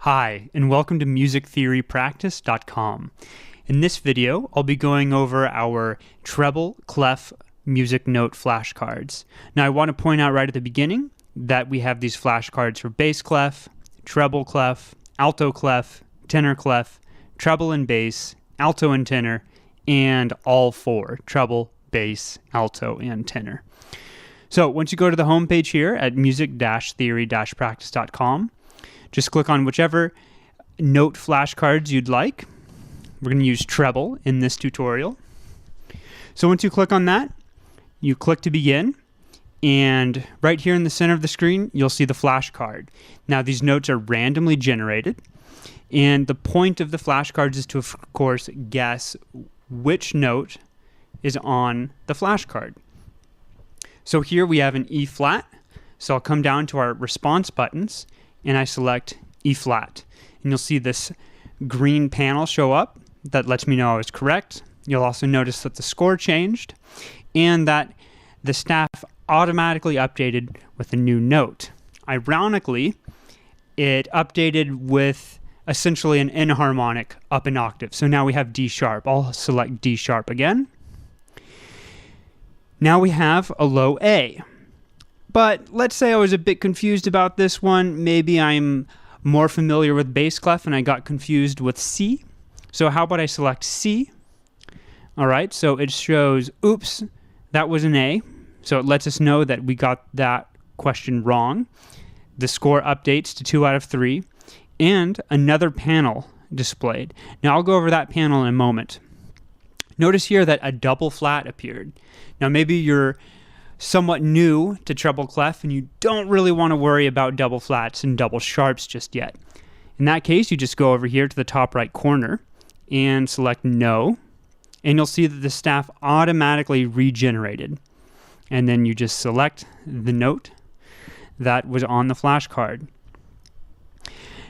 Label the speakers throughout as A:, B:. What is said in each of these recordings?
A: Hi, and welcome to musictheorypractice.com. In this video, I'll be going over our Treble Clef music note flashcards. Now, I want to point out right at the beginning that we have these flashcards for bass clef, treble clef, alto clef, tenor clef, treble and bass, alto and tenor, and all four: treble, bass, alto, and tenor. So once you go to the homepage here at music-theory-practice.com, just click on whichever note flashcards you'd like. We're going to use treble in this tutorial. So once you click on that, you click to begin, and right here in the center of the screen, you'll see the flashcard. Now, these notes are randomly generated, and the point of the flashcards is to, of course, guess which note is on the flashcard. So here we have an E flat, so I'll come down to our response buttons, and I select E flat. And you'll see this green panel show up that lets me know I was correct. You'll also notice that the score changed and that the staff automatically updated with a new note. Ironically, it updated with essentially an enharmonic up an octave. So now we have D sharp. I'll select D sharp again. Now we have a low A. But let's say I was a bit confused about this one. Maybe I'm more familiar with bass clef and I got confused with C. So how about I select C? All right, so it shows, oops, that was an A. So it lets us know that we got that question wrong. The score updates to 2 out of 3, and another panel displayed. Now I'll go over that panel in a moment. Notice here that a double flat appeared. Now maybe you're somewhat new to treble clef and you don't really want to worry about double flats and double sharps just yet. In that case, you just go over here to the top right corner and select no, and you'll see that the staff automatically regenerated. And then you just select the note that was on the flashcard.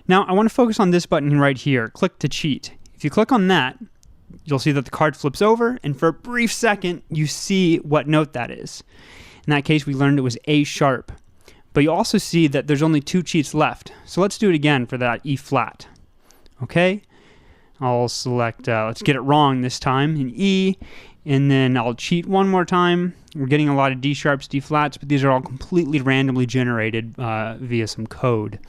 A: Now I want to focus on this button right here, click to cheat. If you click on that, you'll see that the card flips over, and for a brief second, you see what note that is. In that case, we learned it was A sharp. But you also see that there's only 2 cheats left. So let's do it again for that E flat. Okay? I'll select, let's get it wrong this time, in E, and then I'll cheat one more time. We're getting a lot of D sharps, D flats, but these are all completely randomly generated via some code.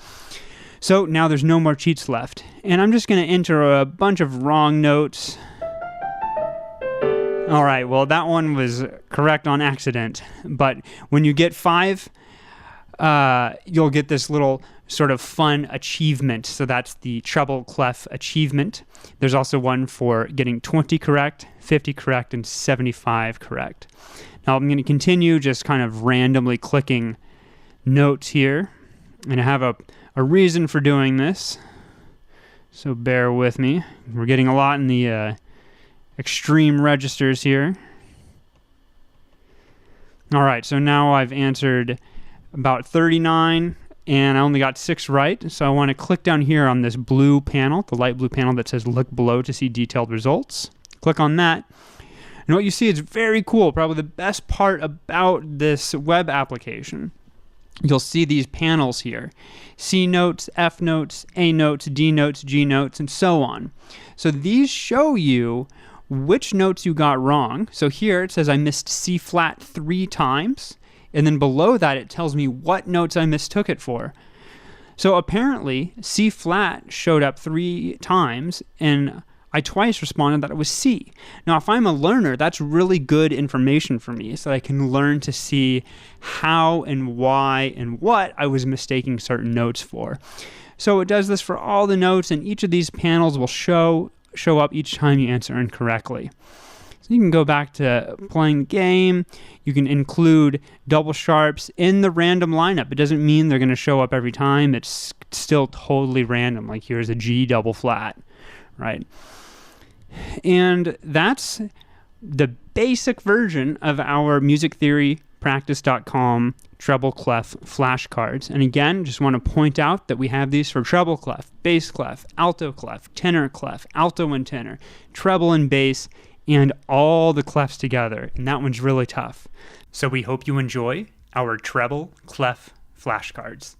A: So now there's no more cheats left. And I'm just going to enter a bunch of wrong notes. All right, well, that one was correct on accident. But when you get 5, you'll get this little sort of fun achievement. So that's the treble clef achievement. There's also one for getting 20 correct, 50 correct, and 75 correct. Now I'm going to continue just kind of randomly clicking notes here. And I have a reason for doing this, so bear with me. We're getting a lot in the extreme registers here. All right, so now I've answered about 39, and I only got 6 right. So I want to click down here on this blue panel, the light blue panel that says look below to see detailed results. Click on that. And what you see is very cool, probably the best part about this web application. You'll see these panels here: C notes, F notes, A notes, D notes, G notes, and so on. So these show you which notes you got wrong. So here it says I missed C flat 3 times, and then below that it tells me what notes I mistook it for. So apparently C flat showed up 3 times, and I twice responded that it was C. Now, if I'm a learner, that's really good information for me, so that I can learn to see how and why and what I was mistaking certain notes for. So it does this for all the notes, and each of these panels will show up each time you answer incorrectly. So you can go back to playing the game. You can include double sharps in the random lineup. It doesn't mean they're going to show up every time. It's still totally random. Like here's a G double flat, right? And that's the basic version of our musictheorypractice.com treble clef flashcards. And again, just want to point out that we have these for treble clef, bass clef, alto clef, tenor clef, alto and tenor, treble and bass, and all the clefs together. And that one's really tough. So we hope you enjoy our treble clef flashcards.